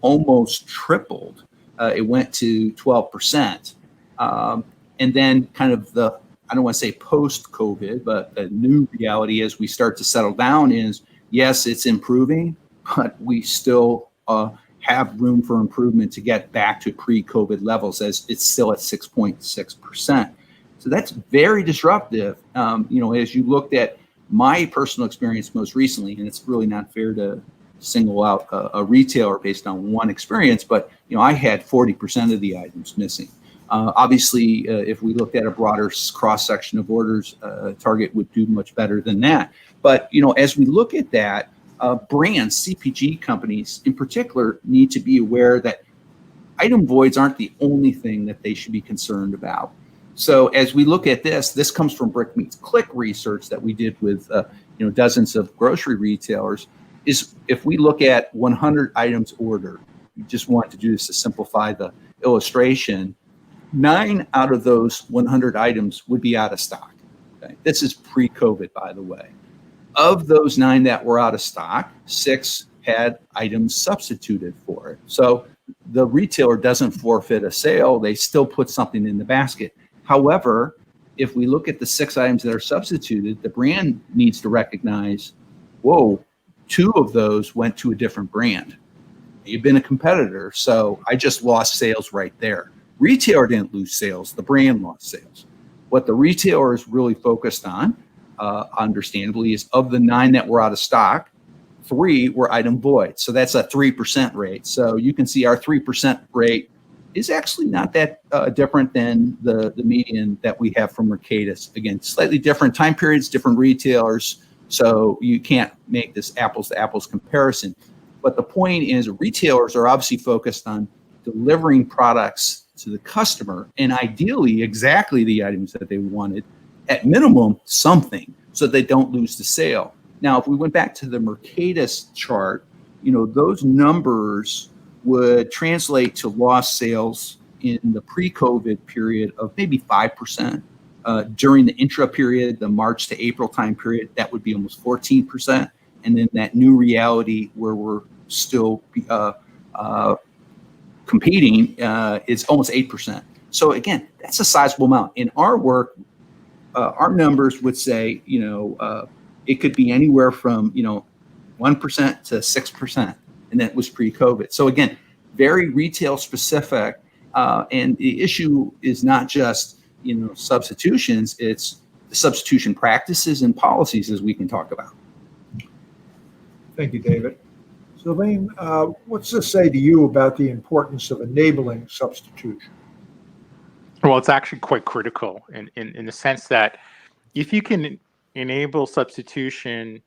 Speaker 1: almost tripled. It went to 12%. And then kind of I don't want to say post-COVID, but the new reality as we start to settle down is, yes, it's improving, but we still have room for improvement to get back to pre-COVID levels as it's still at 6.6%. So that's very disruptive. As you looked at my personal experience most recently, and it's really not fair to single out a retailer based on one experience, but I had 40% of the items missing. Obviously, if we looked at a broader cross-section of orders, Target would do much better than that. But as we look at that, brands, CPG companies in particular, need to be aware that item voids aren't the only thing that they should be concerned about. So as we look at this comes from Brick Meets Click research that we did with dozens of grocery retailers. Is if we look at 100 items ordered, we just want to do this to simplify the illustration. 9 out of those 100 items would be out of stock. Okay? This is pre-COVID, by the way. Of those 9 that were out of stock, 6 had items substituted for it. So the retailer doesn't forfeit a sale. They still put something in the basket. However, if we look at the 6 items that are substituted, the brand needs to recognize, whoa, 2 of those went to a different brand. You've been a competitor, so I just lost sales right there. Retailer didn't lose sales. The brand lost sales. What the retailer is really focused on, understandably, is of the 9 that were out of stock, 3 were item void. So that's a 3% rate. So you can see our 3% rate is actually not that different than the median that we have from Mercatus. Again, slightly different time periods, different retailers. So you can't make this apples to apples comparison. But the point is retailers are obviously focused on delivering products to the customer and ideally exactly the items that they wanted, at minimum something, so they don't lose the sale. Now, if we went back to the Mercatus chart, those numbers would translate to lost sales in the pre-COVID period of maybe 5%. During the intra period, the March to April time period, that would be almost 14%. And then that new reality where we're still competing is almost 8%. So again, that's a sizable amount. In our work, our numbers would say, it could be anywhere from, 1% to 6%. And that was pre-COVID. So again, very retail specific. And the issue is not just, substitutions, it's the substitution practices and policies as we can talk about.
Speaker 2: Thank you, David. Sylvain, what's this say to you about the importance of enabling substitution?
Speaker 3: Well, it's actually quite critical in the sense that if you can enable substitution,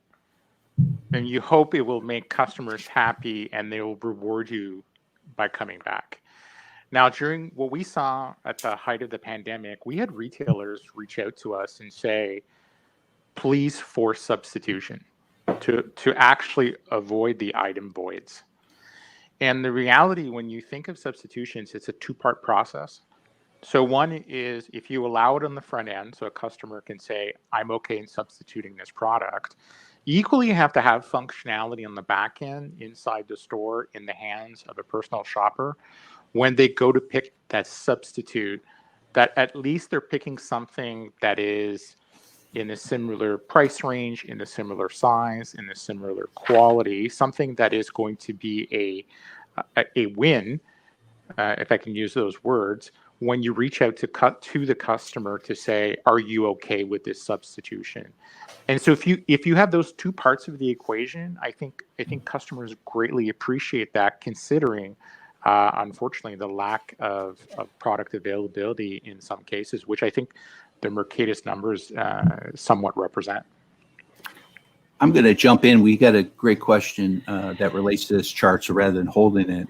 Speaker 3: then you hope it will make customers happy and they will reward you by coming back. Now, during what we saw at the height of the pandemic, we had retailers reach out to us and say, please force substitution to actually avoid the item voids. And the reality, when you think of substitutions, it's a two-part process. So one is if you allow it on the front end, so a customer can say, I'm okay in substituting this product. You equally have to have functionality on the back end inside the store in the hands of a personal shopper when they go to pick that substitute, that at least they're picking something that is in a similar price range, in a similar size, in a similar quality, something that is going to be a win, if I can use those words, when you reach out to the customer to say, are you okay with this substitution? And so if you have those two parts of the equation, I think customers greatly appreciate that, considering unfortunately the lack of product availability in some cases, which I think the Mercatus numbers somewhat represent.
Speaker 1: I'm going to jump in. We got a great question that relates to this chart, so rather than holding it,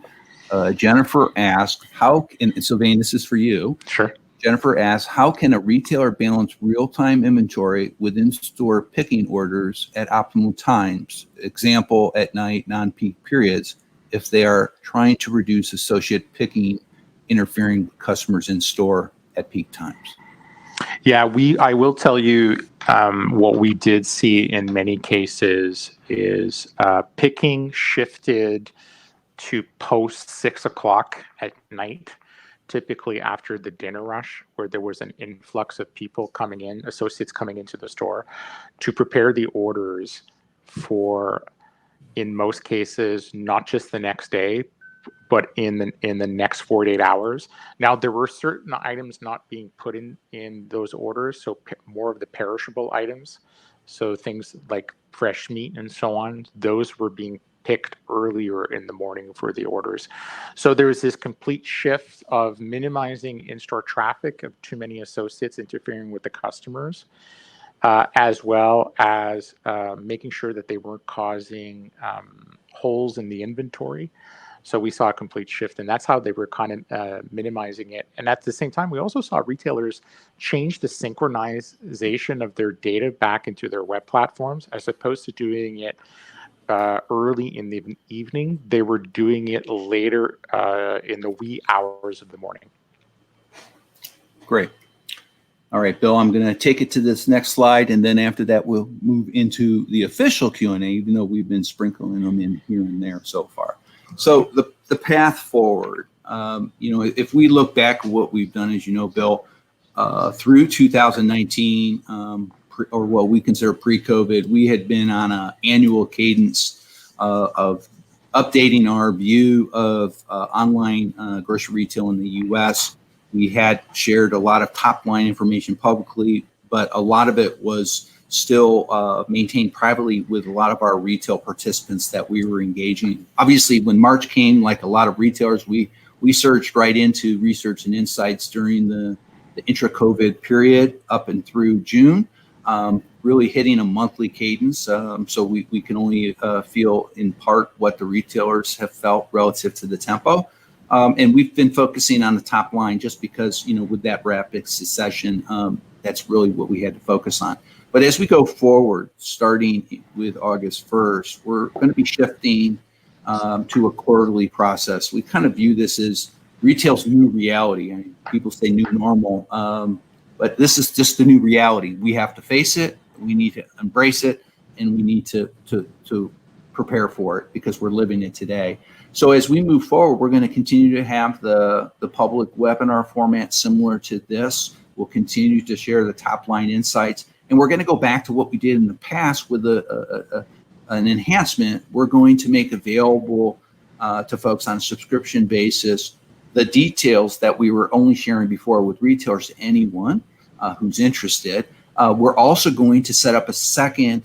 Speaker 1: Jennifer asked, and Sylvain, this is for you.
Speaker 3: Sure.
Speaker 1: Jennifer asked, how can a retailer balance real-time inventory with in-store picking orders at optimal times, example, at night, non-peak periods, if they are trying to reduce associate picking, interfering with customers in store at peak times?
Speaker 3: Yeah, I will tell you what we did see in many cases is picking shifted to post 6 o'clock at night, typically after the dinner rush, where there was an influx of people coming in, associates coming into the store to prepare the orders for, in most cases, not just the next day, but in the next 48 hours. Now, there were certain items not being put in those orders, so more of the perishable items, so things like fresh meat and so on, those were being picked earlier in the morning for the orders. So there was this complete shift of minimizing in-store traffic of too many associates interfering with the customers, as well as making sure that they weren't causing holes in the inventory. So we saw a complete shift, and that's how they were kind of minimizing it. And at the same time, we also saw retailers change the synchronization of their data back into their web platforms, as opposed to doing it early in the evening. They were doing it later in the wee hours of the morning.
Speaker 1: Great. All right, Bill, I'm going to take it to this next slide, and then after that, we'll move into the official Q&A, even though we've been sprinkling them in here and there so far. So the path forward, if we look back at what we've done, as you know, Bill, through 2019, or what we consider pre-COVID, we had been on an annual cadence of updating our view of online grocery retail in the U.S. We had shared a lot of top-line information publicly, but a lot of it was still maintained privately with a lot of our retail participants that we were engaging. Obviously, when March came, like a lot of retailers, we surged right into research and insights during the intra-COVID period up and through June, really hitting a monthly cadence. So we can only feel in part what the retailers have felt relative to the tempo. And we've been focusing on the top line just because, with that rapid succession, that's really what we had to focus on. But as we go forward, starting with August 1st, we're going to be shifting to a quarterly process. We kind of view this as retail's new reality. I mean, people say new normal, but this is just the new reality. We have to face it, we need to embrace it, and we need to prepare for it because we're living it today. So as we move forward, we're going to continue to have the public webinar format similar to this. We'll continue to share the top line insights. And we're going to go back to what we did in the past with an enhancement. We're going to make available to folks on a subscription basis the details that we were only sharing before with retailers to anyone who's interested. We're also going to set up a second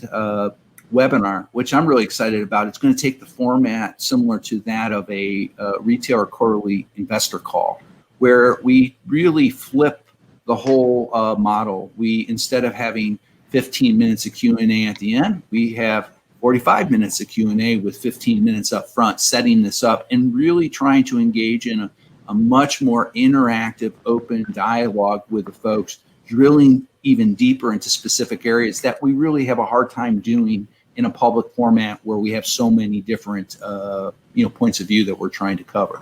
Speaker 1: webinar, which I'm really excited about. It's going to take the format similar to that of a retailer quarterly investor call, where we really flip the whole model. We, instead of having 15 minutes of Q&A at the end, we have 45 minutes of Q&A with 15 minutes up front, setting this up and really trying to engage in a much more interactive, open dialogue with the folks, drilling even deeper into specific areas that we really have a hard time doing in a public format where we have so many different points of view that we're trying to cover.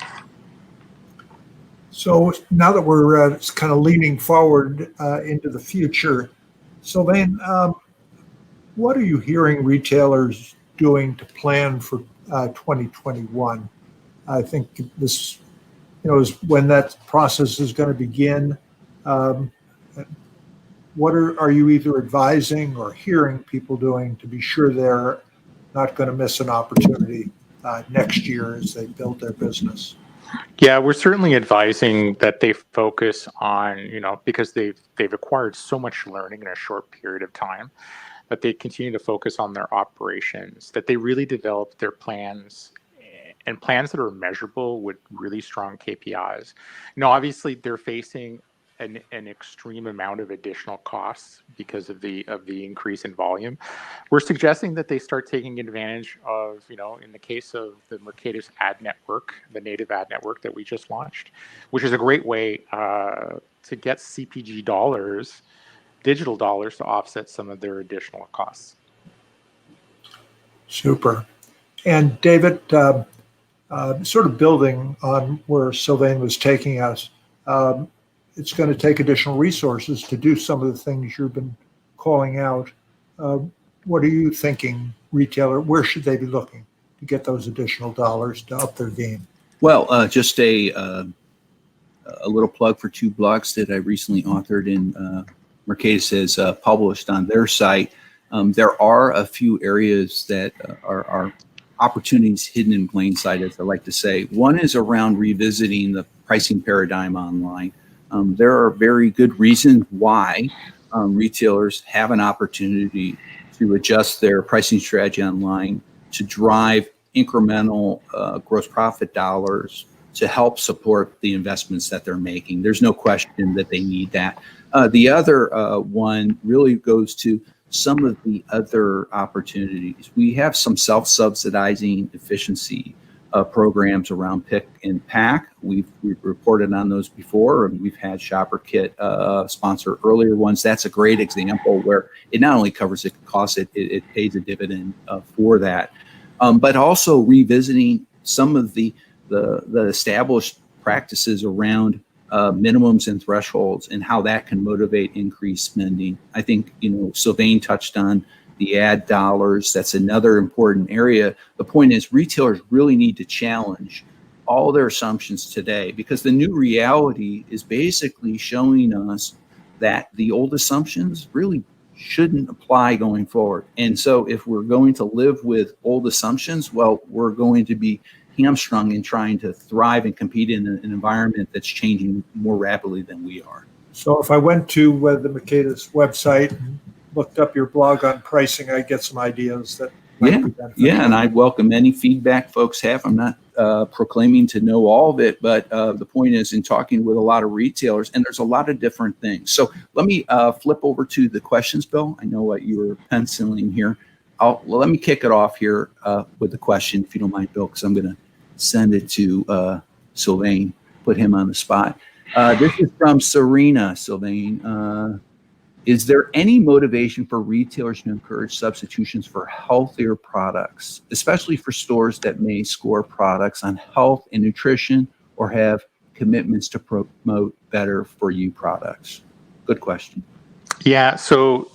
Speaker 2: So now that we're kind of leaning forward into the future, Sylvain, what are you hearing retailers doing to plan for 2021? I think this, is when that process is going to begin. What are you either advising or hearing people doing to be sure they're not going to miss an opportunity next year as they build their business?
Speaker 3: Yeah, we're certainly advising that they focus on, because they've acquired so much learning in a short period of time, that they continue to focus on their operations, that they really develop their plans, and plans that are measurable with really strong KPIs. Obviously they're facing an extreme amount of additional costs because of the increase in volume. We're suggesting that they start taking advantage of, in the case of the Mercatus ad network, the native ad network that we just launched, which is a great way to get CPG dollars, digital dollars, to offset some of their additional costs.
Speaker 2: Super. And David, sort of building on where Sylvain was taking us, it's going to take additional resources to do some of the things you've been calling out. What are you thinking, retailer? Where should they be looking to get those additional dollars to up their game?
Speaker 1: Well, just a little plug for 2 blogs that I recently authored and Mercatus has published on their site. There are a few areas that are opportunities hidden in plain sight, as I like to say. One is around revisiting the pricing paradigm online. There are very good reasons why retailers have an opportunity to adjust their pricing strategy online to drive incremental gross profit dollars to help support the investments that they're making. There's no question that they need that. The other one really goes to some of the other opportunities. We have some self-subsidizing efficiency programs around pick and pack. We've reported on those before, and we've had ShopperKit sponsor earlier ones. That's a great example where it not only covers the cost, it pays a dividend for that. But also revisiting some of the established practices around minimums and thresholds and how that can motivate increased spending. I think, Sylvain touched on the ad dollars. That's another important area. The point is retailers really need to challenge all their assumptions today, because the new reality is basically showing us that the old assumptions really shouldn't apply going forward. And so if we're going to live with old assumptions, well, we're going to be hamstrung in trying to thrive and compete in an environment that's changing more rapidly than we are.
Speaker 2: So if I went to the Mercatus website and looked up your blog on pricing, I get some ideas that might be beneficial.
Speaker 1: Yeah, and I welcome any feedback folks have. I'm not proclaiming to know all of it, but the point is, in talking with a lot of retailers, and there's a lot of different things. So let me flip over to the questions, Bill. I know what you were penciling here. Let me kick it off here with the question, if you don't mind, Bill, because I'm going to send it to Sylvain, put him on the spot. This is from Serena. Sylvain, is there any motivation for retailers to encourage substitutions for healthier products, especially for stores that may score products on health and nutrition or have commitments to promote better for you products? Good question.
Speaker 3: Yeah, so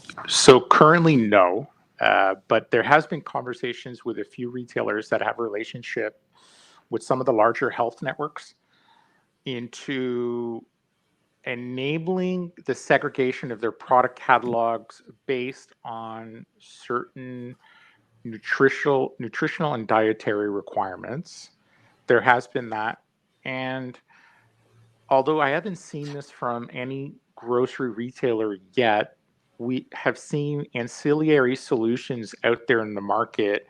Speaker 3: currently no, but there has been conversations with a few retailers that have a relationship with some of the larger health networks into enabling the segregation of their product catalogs based on certain nutritional and dietary requirements. There has been that. And although I haven't seen this from any grocery retailer yet, we have seen ancillary solutions out there in the market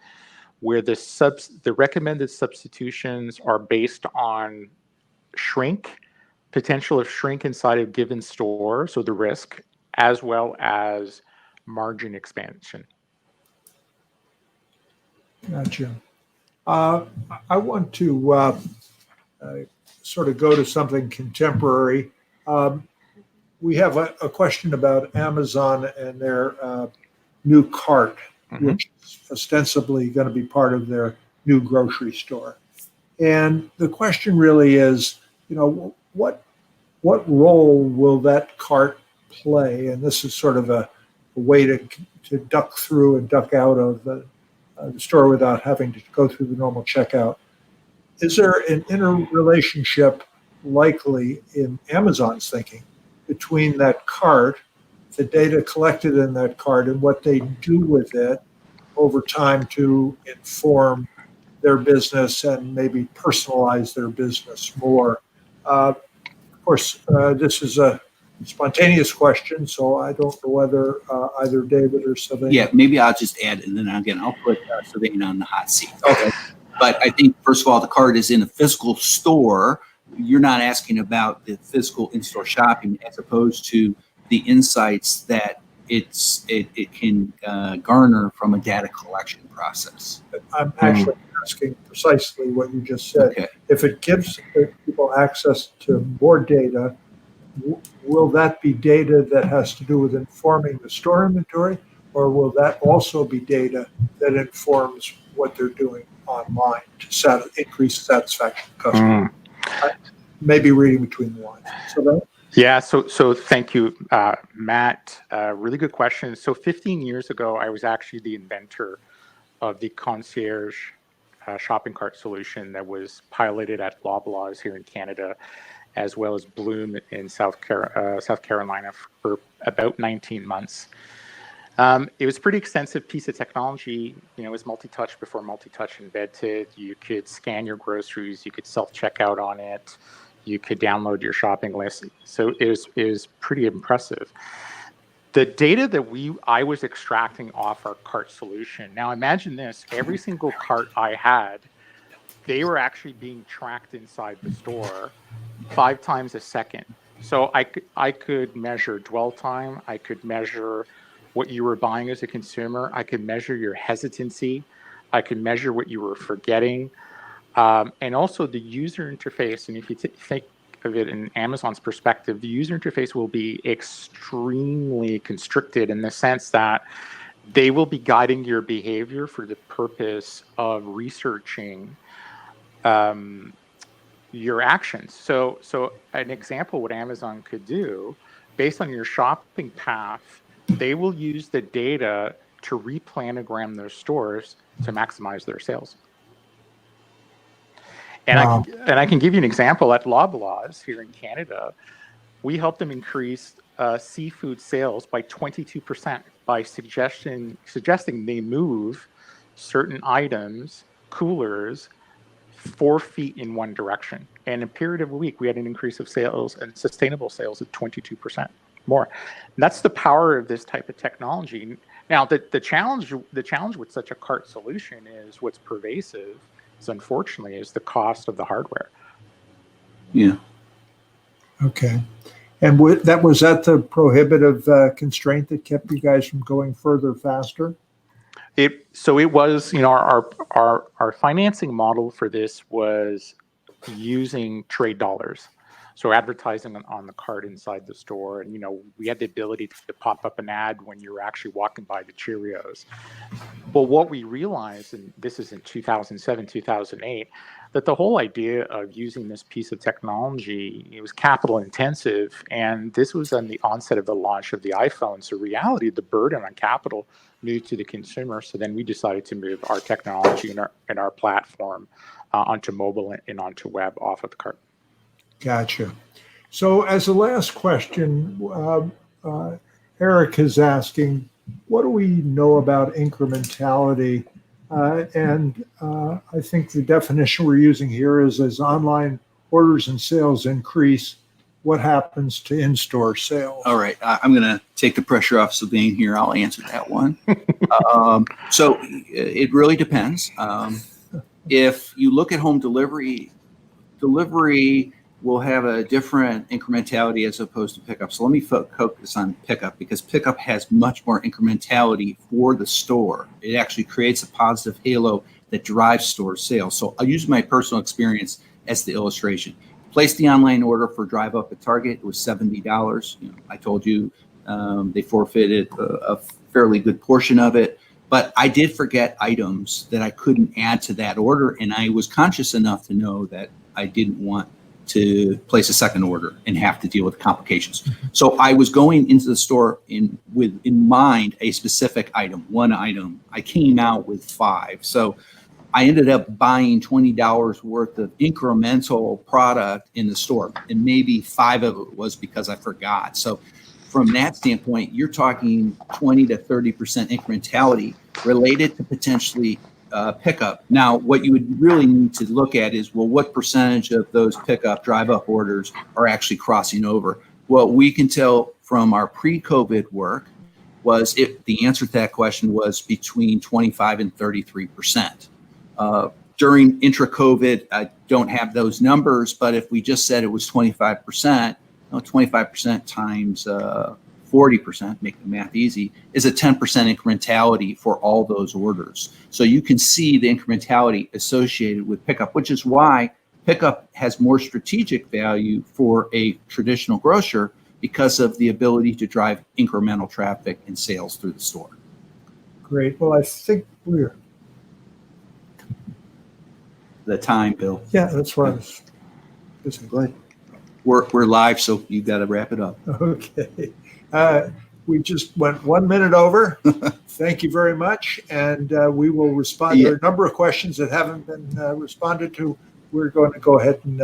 Speaker 3: where the recommended substitutions are based on potential of shrink inside a given store, so the risk, as well as margin expansion.
Speaker 2: Gotcha. I want to sort of go to something contemporary. We have a question about Amazon and their new cart, which is ostensibly going to be part of their new grocery store. And the question really is, what role will that cart play? And this is sort of a way to duck through and duck out of the store without having to go through the normal checkout. Is there an interrelationship likely in Amazon's thinking between that cart, the data collected in that cart, and what they do with it over time to inform their business and maybe personalize their business more? Of course, this is a spontaneous question, so I don't know whether either David or Sylvain.
Speaker 1: Yeah, maybe I'll just add, and then again, I'll put Sylvain on the hot seat. Okay. But I think, first of all, the cart is in a physical store. You're not asking about the physical in-store shopping as opposed to the insights that it can garner from a data collection process.
Speaker 2: I'm actually asking precisely what you just said.
Speaker 1: Okay.
Speaker 2: If it gives people access to more data, will that be data that has to do with informing the store inventory, or will that also be data that informs what they're doing online to increase satisfaction of customers? Maybe reading between the lines. So
Speaker 3: yeah, so thank you, Matt. Really good question. So 15 years ago, I was actually the inventor of the concierge shopping cart solution that was piloted at Loblaws here in Canada, as well as Bloom in South Carolina for about 19 months. It was a pretty extensive piece of technology. It was multi-touch before multi-touch invented. You could scan your groceries. You could self-checkout on it. You could download your shopping list. So it was pretty impressive. The data that I was extracting off our cart solution. Now imagine this: every single cart I had, they were actually being tracked inside the store 5 times a second. So I could measure dwell time. I could measure what you were buying as a consumer. I could measure your hesitancy. I could measure what you were forgetting. And also the user interface. And if you think of it in Amazon's perspective, the user interface will be extremely constricted in the sense that they will be guiding your behavior for the purpose of researching your actions. So an example what Amazon could do, based on your shopping path, they will use the data to replanogram their stores to maximize their sales. And wow. I can give you an example. At Loblaws here in Canada, we helped them increase seafood sales by 22% by suggesting they move certain items, coolers, 4 feet in one direction. And in a period of a week, we had an increase of sales and sustainable sales of 22% more. And that's the power of this type of technology. Now, the challenge with such a cart solution is what's pervasive is, unfortunately, is the cost of the hardware.
Speaker 1: Yeah.
Speaker 2: Okay. And that was that the prohibitive constraint that kept you guys from going further faster?
Speaker 3: It was, our financing model for this was using trade dollars. So advertising on the cart inside the store, and we had the ability to pop up an ad when you were actually walking by the Cheerios. But what we realized, and this is in 2007, 2008, that the whole idea of using this piece of technology, it was capital intensive, and this was on the onset of the launch of the iPhone. So reality, the burden on capital moved to the consumer. So then we decided to move our technology and our platform onto mobile and onto web off of the cart.
Speaker 2: Gotcha. So as a last question, Eric is asking, what do we know about incrementality? And I think the definition we're using here is as online orders and sales increase, what happens to in-store sales?
Speaker 1: All right, I'm going to take the pressure off Sylvain here. I'll answer that one. So it really depends. If you look at home delivery, delivery will have a different incrementality as opposed to pickup. So let me focus on pickup, because pickup has much more incrementality for the store. It actually creates a positive halo that drives store sales. So I'll use my personal experience as the illustration. Placed the online order for drive up at Target. It was $70. I told you they forfeited a fairly good portion of it, but I did forget items that I couldn't add to that order, and I was conscious enough to know that I didn't want to place a second order and have to deal with complications. So I was going into the store with in mind a specific item, one item. I came out with 5. So I ended up buying $20 worth of incremental product in the store, and maybe 5 of it was because I forgot. So from that standpoint, you're talking 20 to 30% incrementality related to potentially pickup. Now, what you would really need to look at is, well, what percentage of those pickup drive-up orders are actually crossing over? What we can tell from our pre-COVID work was the answer to that question was between 25 and 33%. During intra-COVID, I don't have those numbers, but if we just said it was 25%, 25% times 40%, make the math easy, is a 10% incrementality for all those orders. So you can see the incrementality associated with pickup, which is why pickup has more strategic value for a traditional grocer, because of the ability to drive incremental traffic and sales through the store.
Speaker 2: Great. Well, I think we're...
Speaker 1: The time, Bill.
Speaker 2: Yeah, that's what I was
Speaker 1: Good. We're live, so you got to wrap it up.
Speaker 2: Okay. We just went 1 minute over. Thank you very much. And we will respond. There are a number of questions that haven't been responded to. We're going to go ahead and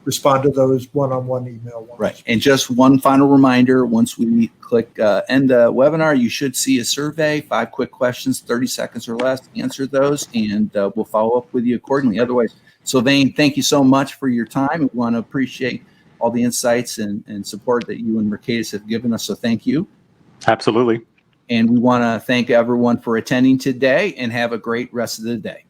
Speaker 2: respond to those one-on-one email ones.
Speaker 1: Right. And just one final reminder, once we click end the webinar, you should see a survey, 5 quick questions, 30 seconds or less. Answer those, and we'll follow up with you accordingly. Otherwise, Sylvain, thank you so much for your time. We want to appreciate all the insights and support that you and Mercatus have given us. So thank you.
Speaker 3: Absolutely.
Speaker 1: And we want to thank everyone for attending today, and have a great rest of the day.